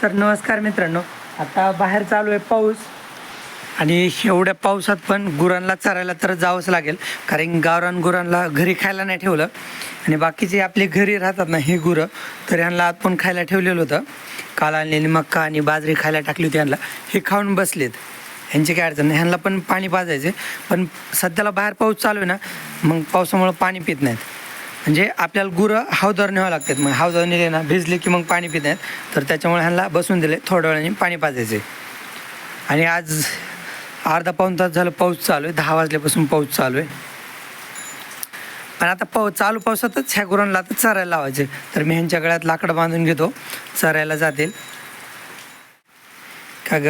तर नमस्कार मित्रांनो, आता बाहेर चालू आहे पाऊस आणि एवढ्या पावसात पण गुरांना चरायला तर जावंच लागेल, कारण गावरान गुरांना घरी खायला नाही ठेवलं आणि बाकीचे आपले घरी राहतात ना हे गुरं, तर ह्यांना आत पण खायला ठेवलेलं होतं. काल आणलेली मक्का आणि बाजरी खायला टाकली होती ह्यांना, हे खाऊन बसलेत. ह्यांची काय अडचण नाही, ह्यांना पण पाणी पाजायचे, पण सध्याला बाहेर पाऊस चालू आहे ना, मग पावसामुळं पाणी पित नाहीत. म्हणजे आपल्याला गुरं हौदावर न्यावं लागतात, मग हौदावर नेले ना भिजले की मग पाणी पित नाहीत, तर त्याच्यामुळे ह्यांना बसून दिले, थोड्या वेळाने पाणी पाजायचे. आणि आज अर्धा पाऊण तास झालं पाऊस चालू आहे, 10 वाजल्यापासून पाऊस चालू आहे. पण आता चालू पावसातच ह्या गुरांना आता चरायला लावायचे, तर मी ह्यांच्या गळ्यात लाकडं बांधून घेतो, चरायला जातील. का ग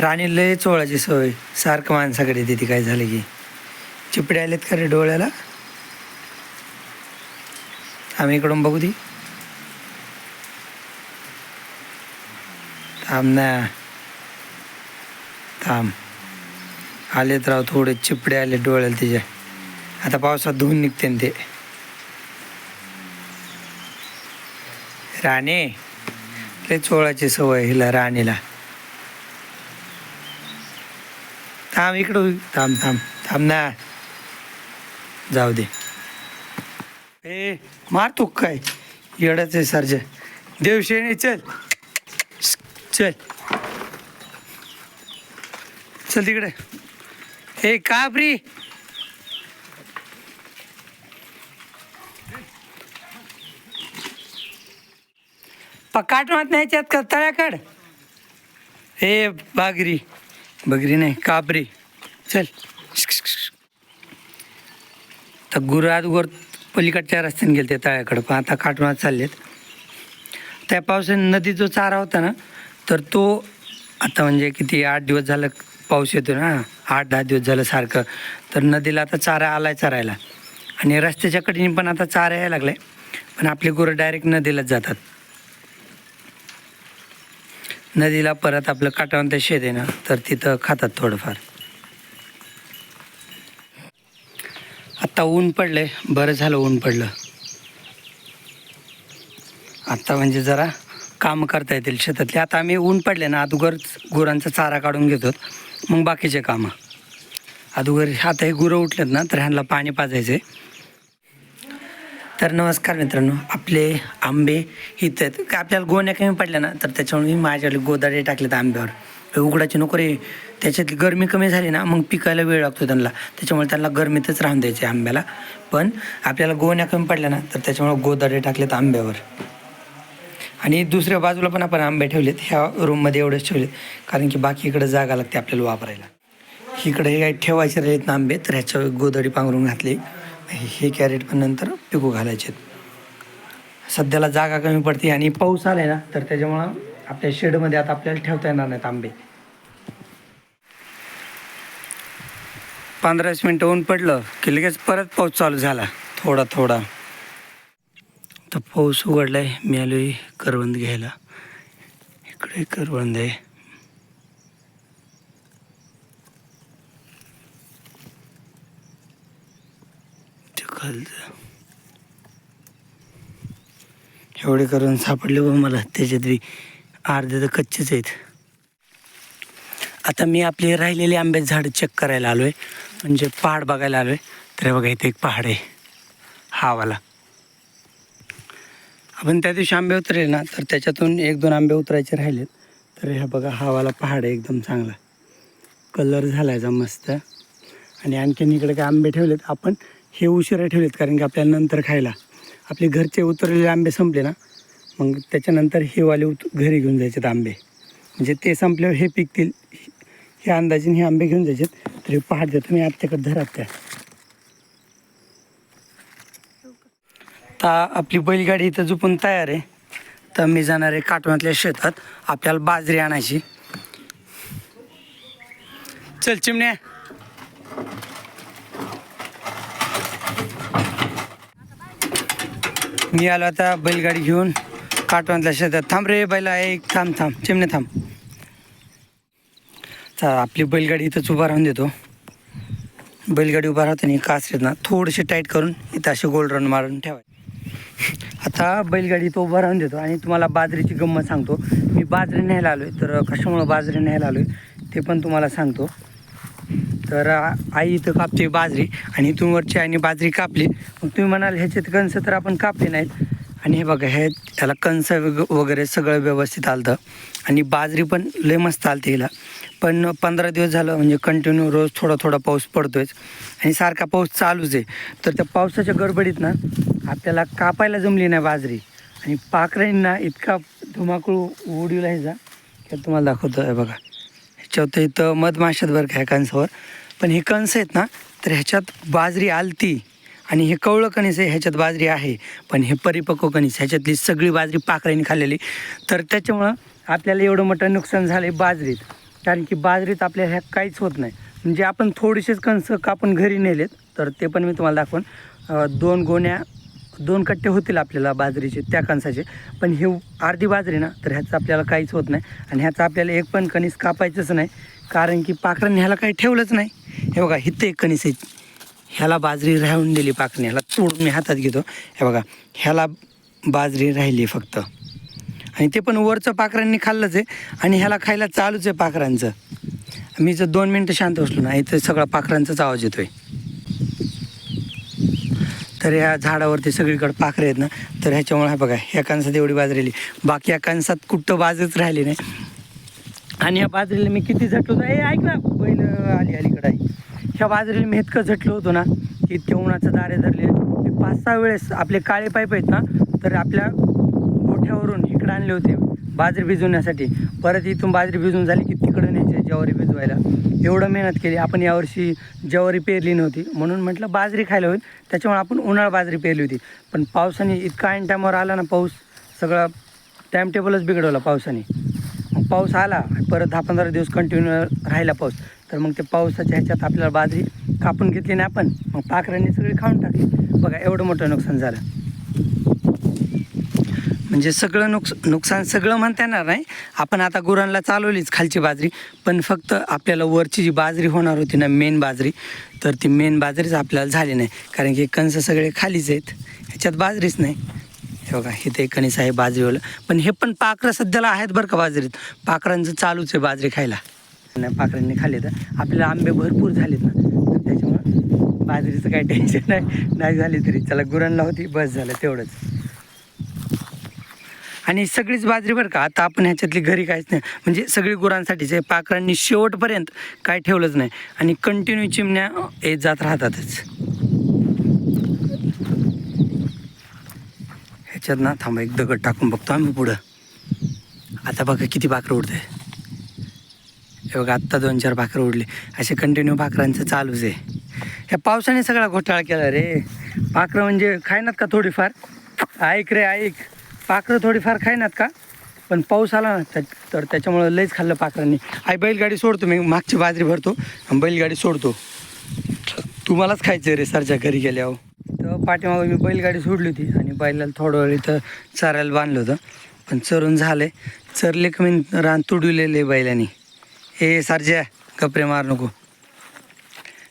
राणी लय चोळाची सवय, सारखं माणसाकडे तिथे काय झालं की चिपडे आलेत का रे डोळ्याला. आम्ही इकडून बघू दी, थांब ना, थांब. आलेत राव, थोडे चिपडे आले डोळ्याला तिच्या. आता पावसात धुवून निघते ते. राणे लय चोळाची सवय हिला, राणीला. थांब इकडं, थांब थांब थांब ना, जाऊ दे. ए मार तू काय येडच आहे सरजे. देवशेने चल चल चल तिकडे. हे काबरी काटवात नाही त्यात का तळ्याकड. हे बागरी बगरी नाही काबरी, चल. तर गुरं अगोदर पलीकडच्या रस्त्याने गेले ते तळ्याकडं, पण आता काटवात चाललेत. त्या पावसाने नदीत जो चारा होता ना, तर तो आता म्हणजे किती 8 दिवस झालं पाऊस येतो ना, 8-10 दिवस झालं सारखं, तर नदीला आता चारा आलाय चरायला. आणि रस्त्याच्या कडेने पण आता चारा यायला लागलाय, पण आपले गुरं डायरेक्ट नदीलाच जातात. नदीला परत आपलं काटवंत शेत आहे ना, तर तिथं खातात थोडंफार. आत्ता ऊन पडलंय, बरं झालं ऊन पडलं. आत्ता म्हणजे जरा कामं करता येतील शेतातली. आता आम्ही ऊन पडले ना, अगोदर गुरांचा चारा काढून घेतो, मग बाकीचे कामं. अगोदर आता हे गुरं उठलेत ना, तर ह्यांना पाणी पाजायचे. तर नमस्कार मित्रांनो, आपले आंबे इथं आहेत का. आपल्याला गोण्या कमी पडल्या ना, तर त्याच्यामुळे मी माझ्याकडे गोदाडे टाकलेत आंब्यावर. उघडाचे नको रे, त्याच्यातली गरमी कमी झाली ना, मग पिकायला वेळ लागतो त्यांना, त्याच्यामुळे त्यांना गरमीतच राहून द्यायचे आंब्याला. पण आपल्याला गोण्या कमी पडल्या ना, तर त्याच्यामुळे गोदाडे टाकलेत आंब्यावर. आणि दुसऱ्या बाजूला पण आपण आंबे ठेवलेत, ह्या रूममध्ये एवढेच ठेवलेत, कारण की बाकी इकडे जागा लागते आपल्याला वापरायला. इकडे हे काही ठेवायचे राहिलेत ना आंबे, तर ह्याच्यावर गोदाडी पांघरून घातली. हे कॅरेट पण नंतर पिकू घालायचे. सध्याला जागा कमी पडते आणि पाऊस आलाय ना, तर त्याच्यामुळं आपल्या शेडमध्ये आता आपल्याला ठेवता येणार नाहीत आंबे. 15-20 मिनटं ऊन पडलं की लगेच परत पाऊस चालू झाला, थोडा थोडा. तर पाऊस उघडलाय, मी आलोय करवंद घ्यायला. इकडे करवंद आहे. एवढे करून सापडले बघ मला, त्याच्यात बी अर्धे तर कच्चेच आहेत. आता मी आपले राहिलेले आंब्याचे झाड चेक करायला आलो आहे, म्हणजे पहाड बघायला आलो आहे. तर बघा इथे एक पहाड आहे, हा वाला. आपण त्या दिवशी आंबे उतरले ना, तर त्याच्यातून 1-2 आंबे उतरायचे राहिलेत. तर हे बघा हा वाला पहाड आहे, एकदम चांगला कलर झाला याचा मस्त. आणि आणखीन इकडे काय आंबे ठेवलेत आपण, हे उशिरा ठेवलेत, कारण की आपल्याला नंतर खायला. आपले घरचे उतरलेले आंबे संपले ना, मग त्याच्यानंतर हे वाले घरी घेऊन जायचेत आंबे, म्हणजे ते संपल्यावर हे पिकतील, हे अंदाजीने हे आंबे घेऊन जायचेत. तर हे पहाड देतो मी आत्याकडे, धरात त्या. आता आपली बैलगाडी इथं झोपून तयार आहे, तर मी जाणार आहे काटवातल्या शेतात, आपल्याला बाजरी आणायची. चल चिमण्या. मी आलो आता बैलगाडी घेऊन काटवातल्या शेतात. थांब रे बैला, एक थांब थांब चिमणे थांब. तर आपली बैलगाडी इथंच उभा राहून देतो. बैलगाडी उभा राहताना कासरीत ना थोडीशी टाईट करून इथं असे गोल राऊंड मारून ठेवाय. आता बैलगाडी तो उभा राहून देतो आणि तुम्हाला बाजरीची गंमत सांगतो. मी बाजरी न्यायला आलो आहे, तर कशामुळं बाजरी न्यायला आलो आहे ते पण तुम्हाला सांगतो. तर आई इथं कापते बाजरी आणि इथून वरची आईने बाजरी कापली. मग तुम्ही म्हणाल ह्याच्यात कणसं तर आपण कापले नाहीत. आणि हे बघा ह्याला कणसं वगैरे सगळं व्यवस्थित आलतं आणि बाजरी पण लय मस्त आलते हिला. पण 15 दिवस झालं म्हणजे कंटिन्यू रोज थोडा थोडा पाऊस पडतोय आणि सारखा पाऊस चालूच आहे. तर त्या पावसाच्या गडबडीत ना आपल्याला कापायला जमली नाही बाजरी आणि पाखरांना इतका धुमाकूळ उडीला ह्याचा की तुम्हाला दाखवतो आहे बघा. ह्याच्यावर इथं मधमाशात बरं काय कणसावर, पण हे कणस आहेत ना तर ह्याच्यात बाजरी आलती आणि हे कवळं कणीस आहे ह्याच्यात बाजरी आहे, पण हे परिपक्व कणीस ह्याच्यातली सगळी बाजरी पाखरांनी खाल्लेली. तर त्याच्यामुळं आपल्याला एवढं मोठं नुकसान झालं आहे बाजरीत. कारण की बाजरीत आपल्याला ह्या काहीच होत नाही. म्हणजे आपण थोडेसेच कणस कापून घरी नेलेत, तर ते पण मी तुम्हाला दाखवून 2 कट्टे होतील आपल्याला बाजरीचे त्या कणसाचे. पण हे अर्धी बाजरी ना तर ह्याचं आपल्याला काहीच होत नाही आणि ह्याचं आपल्याला एक पण कणीस कापायचंच नाही, कारण की पाखरांनी ह्याला काही ठेवलंच नाही. हे बघा इथं एक कणीस आहे, ह्याला बाजरी राहून दिली पाखरांनी, ह्याला तोडून मी हातात घेतो. हे बघा ह्याला बाजरी राहिली फक्त आणि ते पण वरचं पाखरांनी खाल्लंच आहे आणि ह्याला खायला चालूच आहे पाखरांचं. मी जर 2 मिनटं शांत बसलो ना इथं सगळा पाखरांचाच आवाज येतोय. तर ह्या झाडावरती सगळीकडे पाखरं आहेत ना, तर ह्याच्यामुळे हा बघा ह्या कणसात एवढी बाजरी बाकी या कणसात कुठं बाजच राहिली नाही. आणि या बाजरीला मी किती झटलो होतो, ऐक ना बैल आली अलीकडे आहे. ह्या बाजरीला मी इतकं झटलो होतो ना की इतके उन्हाचं दारे धरले. मी 5-6 वेळेस आपले काळे पाईप आहेत ना तर आपल्या गोठ्यावरून इकडे आणले होते बाजरी भिजवण्यासाठी. परत इथून बाजरी भिजून झाली की तिकडे न्यायचे ज्वारी भिजवायला. एवढं मेहनत केली आपण. यावर्षी ज्वारी पेरली नव्हती म्हणून म्हटलं बाजरी खायला होईल, त्याच्यामुळे आपण उन्हाळा बाजरी पेरली होती. पण पावसाने इतका ऐन टायमावर आला ना पाऊस, सगळा टाईम टेबलच बिघडवला पावसाने. मग पाऊस आला परत 10-15 दिवस कंटिन्यू राहिला पाऊस, तर मग ते पावसाच्या ह्याच्यात आपल्याला बाजरी कापून घेतली नाही आपण, मग पाखरांनी सगळी खाऊन टाकली. बघा एवढं मोठं नुकसान झालं. म्हणजे सगळं नुकसान सगळं म्हणता येणार नाही. आपण आता गुरांना चालवलीच खालची बाजरी, पण फक्त आपल्याला वरची जी बाजरी होणार होती ना मेन बाजरी, तर ती मेन बाजरीच आपल्याला झाली नाही, कारण की कणसं सगळे खालीच आहेत, ह्याच्यात बाजरीच नाही. हे बघा इथे एक कणीस आहे बाजरीवालं, पण हे पण पाखरं सध्याला आहेत बरं का बाजरीत. पाखरांचं चालूच आहे बाजरी खायला. नाही पाखरांनी खाल्ले तर आपल्याला आंबे भरपूर झालेत ना, तर त्याच्यामुळं बाजरीचं काही टेन्शन नाही झाली तरी चला, गुरांना होती बस झालं तेवढंच. आणि सगळीच बाजरी बरं का, आता आपण ह्याच्यातली घरी काहीच नाही, म्हणजे सगळी गुरांसाठीच आहे. पाखरांनी शेवटपर्यंत काय ठेवलंच नाही आणि कंटिन्यू चिमण्या येत जात राहतातच. ह्याच्यात ना थांबा एक दगड टाकून बघतो आम्ही पुढं. आता बघा किती पाखरं उडते. हे बघा आत्ता 2-4 पाखरं उडली. असे कंटिन्यू पाखरांचं चालूच आहे. ह्या पावसाने सगळा घोटाळा केला रे. पाखरं म्हणजे खायनात का थोडीफार, ऐक रे ऐक, पाखरं थोडीफार खायनात का, पण पाऊस आला ना तर त्याच्यामुळं लईच खाल्लं पाखरांनी. बैलगाडी सोडतो मी, मागची बाजरी भरतो आणि बैलगाडी सोडतो. तुम्हालाच खायचं रे सरच्या घरी गेल्यावर. तर पाठीमागं मी बैलगाडी सोडली होती आणि बैलाला थोडं वेळ इथं चरायला बांधलं होतं, पण चरून झाले. चरले की मी रान तुडविलेले बैलांनी. हे सरच्या कपरे मार नको.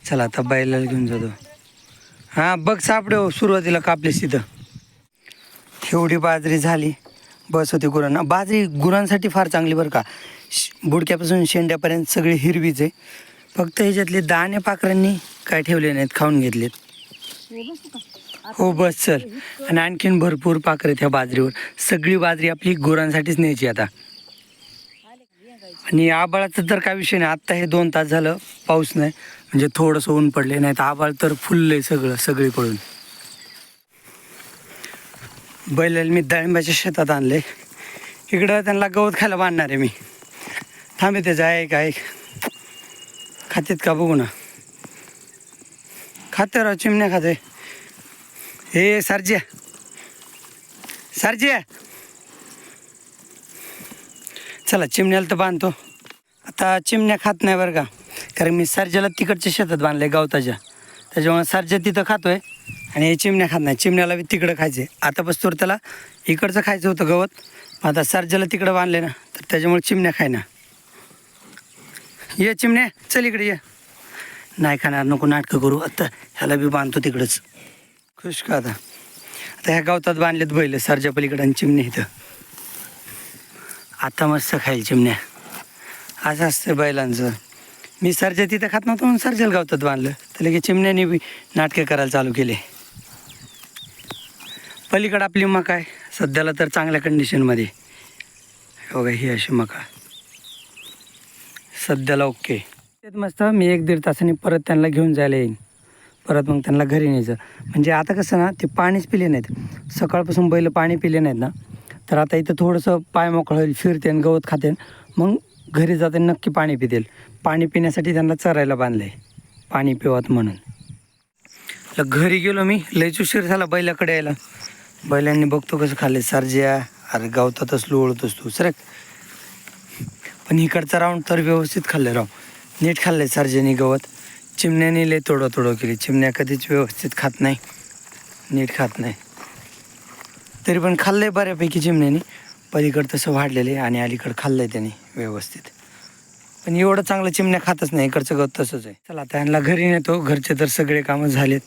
चला आता बैलाला घेऊन जातो. हां बघ सापडे सुरुवातीला कापलेस तिथं. एवढी बाजरी झाली बस होती गुरांना. बाजरी गुरांसाठी फार चांगली बरं का, बुडक्यापासून शेंड्यापर्यंत सगळी हिरवीच आहे. फक्त ह्याच्यातले दाणे पाखरांनी काय ठेवले नाहीत, खाऊन घेतलेत. हो बस चल. आणि आणखीन भरपूर पाखरं आहेत ह्या बाजरीवर. सगळी बाजरी आपली गुरांसाठीच न्यायची आता. आणि आबाळाचं तर काय विषय नाही. आत्ता हे 2 तास झालं पाऊस नाही, म्हणजे थोडंसं ऊन पडले, नाही तर आबाळ तर फुललंय सगळीकडून. बैलाला मी डाळिंबाच्या शेतात आणले. इकडं त्यांना गवत खायला बांधणार आहे मी. थांबे त्याचं आहे काय खातेत का बघू ना. खाते राव, चिमण्या खाते. हे सरज्या चला चिमण्याला तर बांधतो. आता चिमण्या खात नाही बरं का, कारण मी सरज्याला तिकडच्या शेतात बांधले गवताच्या, त्याच्यामुळे सरज्या तिथं खातोय आणि हे चिमण्या खात नाही. चिमण्याला बी तिकडं खायचे. आता बसतोर त्याला इकडचं खायचं होतं गवत, आता सरज्याला तिकडं बांधले ना, तर त्याच्यामुळे चिमण्या खाय ना. ये चिमण्या चल इकडे ये. नाही खाणार, नको नाटकं करू. आता ह्याला बी बांधतो तिकडंच. खुश का आता आता ह्या गवतात बांधलेत बैल सरच्या पलीकडे आणि चिमण्या इथं. आता मस्त खाईल चिमण्या. असं असतं बैलांचं. मी सरच्या तिथं खात नव्हतं म्हणून सरच्याला गवतात बांधलं, तर लगेच चिमण्याने बी नाटके करायला चालू केले. पलीकडं आपली मका आहे सध्याला तर चांगल्या कंडिशनमध्ये. बघा ही अशी मका सध्याला ओके. तेच मस्त. मी 1-1.5 तासांनी परत त्यांना घेऊन जायला येईन. परत मग त्यांना घरी न्यायचं. म्हणजे आता कसं ना, ते पाणीच पिले नाहीत सकाळपासून, बैल पाणी पिले नाहीत ना, तर आता इथं थोडंसं पाय मोकळं होईल, फिरतेन गवत खातेन, मग घरी जाताना नक्की पाणी पितील. पाणी पिण्यासाठी त्यांना चरायला बांधलं आहे, पाणी पिवत म्हणून. घरी गेलो मी, लयच उशीर झाला बैलाकडे यायला. बैलांनी बघतो कसं खाल्ले सरज्या. अरे गवतातच लोळतोस तू सर. पण इकडचा राऊंड तर व्यवस्थित खाल्लं राव, नीट खाल्लंय सरजेने गवत. चिमण्याने लय तोडं केली. चिमण्या कधीच व्यवस्थित खात नाही, नीट खात नाही. तरी पण खाल्लंय बऱ्यापैकी चिमण्याने. पलीकडं तसं वाढलेलं आहे आणि अलीकडं खाल्लंय त्याने व्यवस्थित. पण एवढं चांगलं चिमण्या खातच नाही. इकडचं गवत तसंच आहे. चला आता यांना घरी नेतो. घरचे तर सगळे कामं झालेत.